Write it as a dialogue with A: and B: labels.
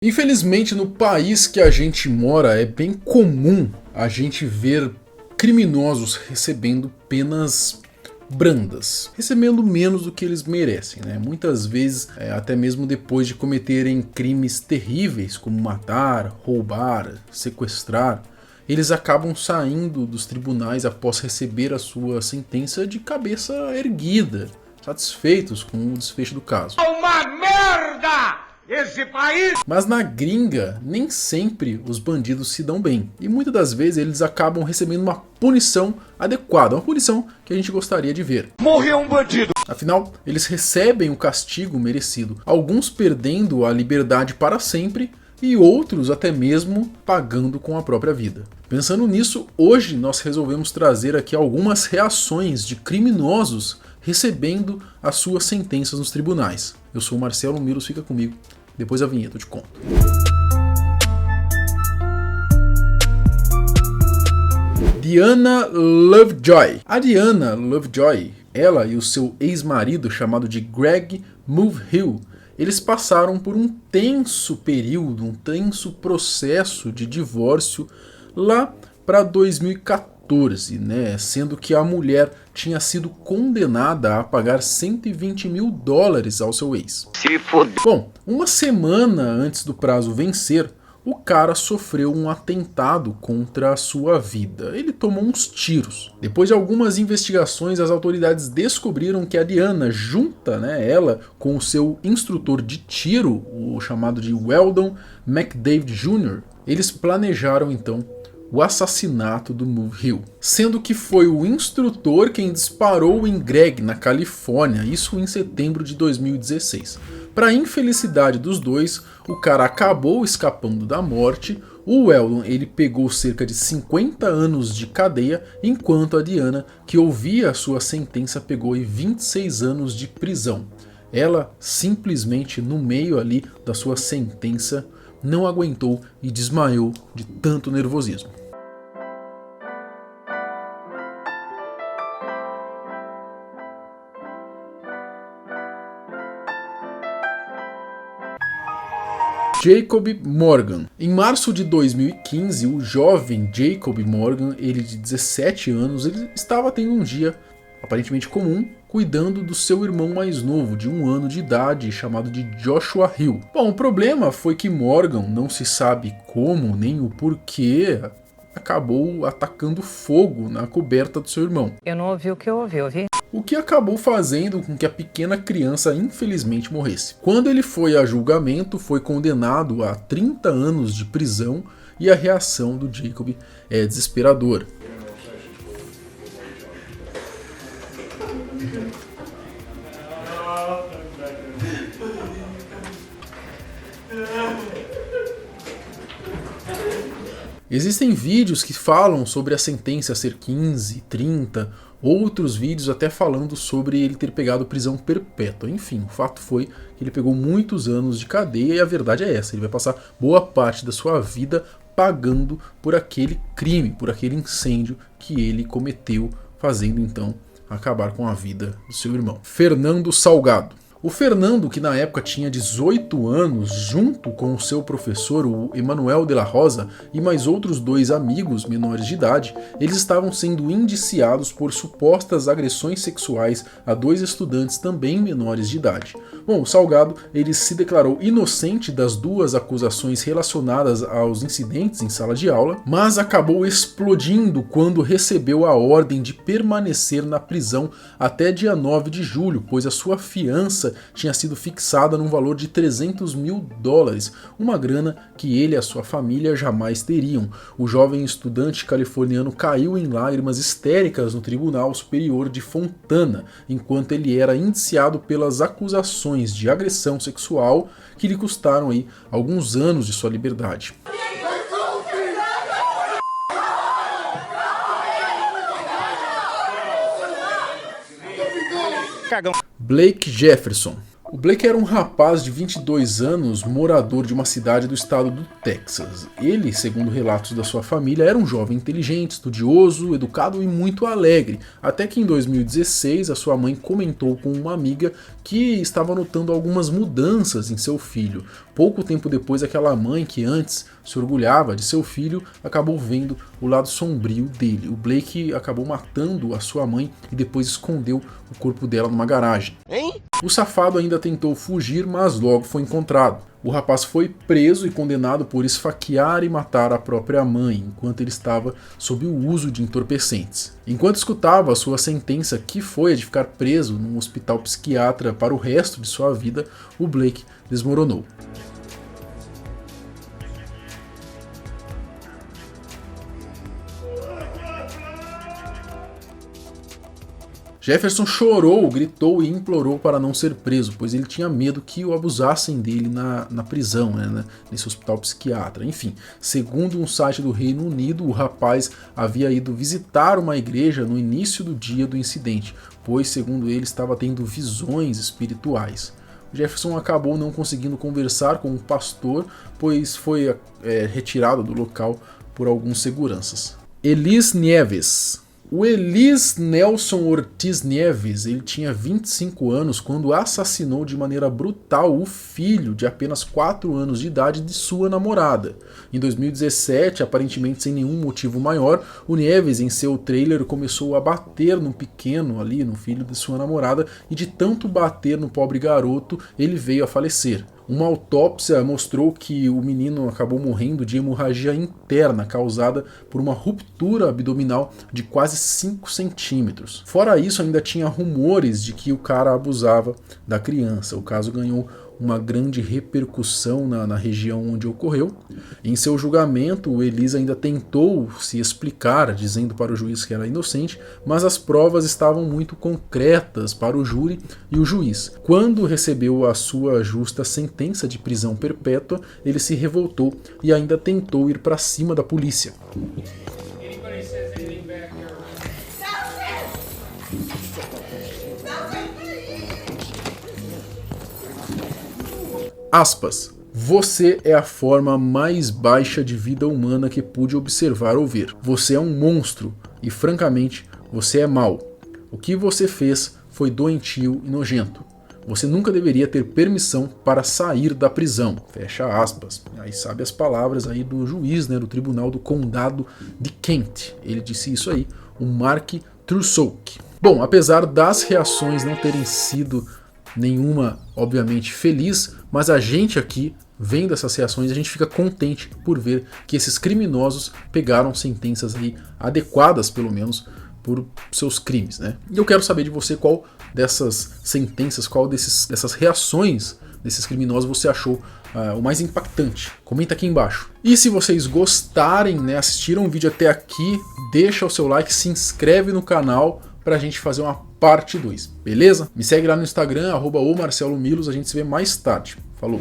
A: Infelizmente, no país que a gente mora, é bem comum a gente ver criminosos recebendo penas brandas, recebendo menos do que eles merecem, né? Muitas vezes, até mesmo depois de cometerem crimes terríveis como matar, roubar, sequestrar, eles acabam saindo dos tribunais após receber a sua sentença de cabeça erguida, satisfeitos com o desfecho do caso.
B: Uma merda! Esse país!
A: Mas na gringa, nem sempre os bandidos se dão bem. E muitas das vezes eles acabam recebendo uma punição adequada, uma punição que a gente gostaria de ver.
B: Morreu um bandido!
A: Afinal, eles recebem o castigo merecido, alguns perdendo a liberdade para sempre e outros até mesmo pagando com a própria vida. Pensando nisso, hoje nós resolvemos trazer aqui algumas reações de criminosos recebendo as suas sentenças nos tribunais. Eu sou o Marcelo Miros, fica comigo. Depois da vinheta eu te conto. Diana Lovejoy. A Diana Lovejoy, ela e o seu ex-marido chamado de Greg Mulvihill, eles passaram por um tenso período, um tenso processo de divórcio lá para 2014, né? Sendo que a mulher tinha sido condenada a pagar $120 mil ao seu ex. Bom, uma semana antes do prazo vencer, o cara sofreu um atentado contra a sua vida. Ele tomou uns tiros. Depois de algumas investigações, as autoridades descobriram que a Diana, junta, ela com o seu instrutor de tiro, o chamado de Weldon McDavid Jr., eles planejaram então o assassinato do Mulvihill, sendo que foi o instrutor quem disparou em Greg, na Califórnia, isso em setembro de 2016. Para infelicidade dos dois, o cara acabou escapando da morte. O Weldon, ele pegou cerca de 50 anos de cadeia, enquanto a Diana, que ouvia a sua sentença, pegou 26 anos de prisão. Ela simplesmente, no meio ali da sua sentença, não aguentou e desmaiou de tanto nervosismo. Jacob Morgan. Em março de 2015, o jovem Jacob Morgan, ele de 17 anos, ele estava tendo um dia aparentemente comum, cuidando do seu irmão mais novo, de 1 ano de idade, chamado de Joshua Hill. Bom, o problema foi que Morgan, não se sabe como nem o porquê, acabou atacando fogo na coberta do seu irmão.
C: Eu não ouvi o que eu ouvi.
A: O que acabou fazendo com que a pequena criança infelizmente morresse. Quando ele foi a julgamento, foi condenado a 30 anos de prisão e a reação do Jacob é desesperadora. Existem vídeos que falam sobre a sentença ser 15, 30, outros vídeos até falando sobre ele ter pegado prisão perpétua. Enfim, o fato foi que ele pegou muitos anos de cadeia e a verdade é essa, ele vai passar boa parte da sua vida pagando por aquele crime, por aquele incêndio que ele cometeu, fazendo então acabar com a vida do seu irmão. Fernando Salgado. O Fernando, que na época tinha 18 anos, junto com o seu professor, o Emanuel de la Rosa, e mais outros 2 amigos menores de idade, eles estavam sendo indiciados por supostas agressões sexuais a 2 estudantes também menores de idade. Bom, o Salgado, ele se declarou inocente das 2 acusações relacionadas aos incidentes em sala de aula, mas acabou explodindo quando recebeu a ordem de permanecer na prisão até dia 9 de julho, pois a sua fiança tinha sido fixada num valor de $300 mil, uma grana que ele e a sua família jamais teriam. O jovem estudante californiano caiu em lágrimas histéricas no Tribunal Superior de Fontana, enquanto ele era indiciado pelas acusações de agressão sexual que lhe custaram aí alguns anos de sua liberdade. Blake Jefferson. O Blake era um rapaz de 22 anos, morador de uma cidade do estado do Texas. Ele, segundo relatos da sua família, era um jovem inteligente, estudioso, educado e muito alegre. Até que em 2016 a sua mãe comentou com uma amiga que estava notando algumas mudanças em seu filho, Pouco tempo depois, aquela mãe que antes se orgulhava de seu filho acabou vendo o lado sombrio dele. O Blake acabou matando a sua mãe e depois escondeu o corpo dela numa garagem. O safado ainda tentou fugir, mas logo foi encontrado. O rapaz foi preso e condenado por esfaquear e matar a própria mãe, enquanto ele estava sob o uso de entorpecentes. Enquanto escutava a sua sentença, que foi a de ficar preso num hospital psiquiatra para o resto de sua vida, o Blake desmoronou. Jefferson chorou, gritou e implorou para não ser preso, pois ele tinha medo que o abusassem dele na prisão, nesse hospital psiquiatra. Enfim, segundo um site do Reino Unido, o rapaz havia ido visitar uma igreja no início do dia do incidente, pois, segundo ele, estava tendo visões espirituais. Jefferson acabou não conseguindo conversar com o pastor, pois foi retirado do local por alguns seguranças. Elis Nieves. O Elis Nelson Ortiz Nieves, ele tinha 25 anos quando assassinou de maneira brutal o filho de apenas 4 anos de idade de sua namorada. Em 2017, aparentemente sem nenhum motivo maior, o Nieves em seu trailer começou a bater no pequeno ali, no filho de sua namorada, e de tanto bater no pobre garoto, ele veio a falecer. Uma autópsia mostrou que o menino acabou morrendo de hemorragia interna causada por uma ruptura abdominal de quase 5 centímetros. Fora isso, ainda tinha rumores de que o cara abusava da criança. O caso ganhou uma grande repercussão na região onde ocorreu. Em seu julgamento, o Elis ainda tentou se explicar, dizendo para o juiz que era inocente, mas as provas estavam muito concretas para o júri e o juiz. Quando recebeu a sua justa sentença de prisão perpétua, ele se revoltou e ainda tentou ir para cima da polícia. Aspas. Você é a forma mais baixa de vida humana que pude observar ou ver. Você é um monstro e, francamente, você é mau. O que você fez foi doentio e nojento. Você nunca deveria ter permissão para sair da prisão. Fecha aspas. Aí sabe as palavras aí do juiz, do Tribunal do Condado de Kent. Ele disse isso aí, o Mark Trussok. Bom, apesar das reações não terem sido nenhuma, obviamente, feliz, mas a gente aqui, vendo essas reações, a gente fica contente por ver que esses criminosos pegaram sentenças aí adequadas, pelo menos, por seus crimes, E eu quero saber de você qual dessas sentenças, qual dessas reações desses criminosos você achou o mais impactante. Comenta aqui embaixo. E se vocês gostarem, assistiram o vídeo até aqui, deixa o seu like, se inscreve no canal pra gente fazer uma parte 2, beleza? Me segue lá no Instagram, @omarcelomilos, a gente se vê mais tarde. Falou!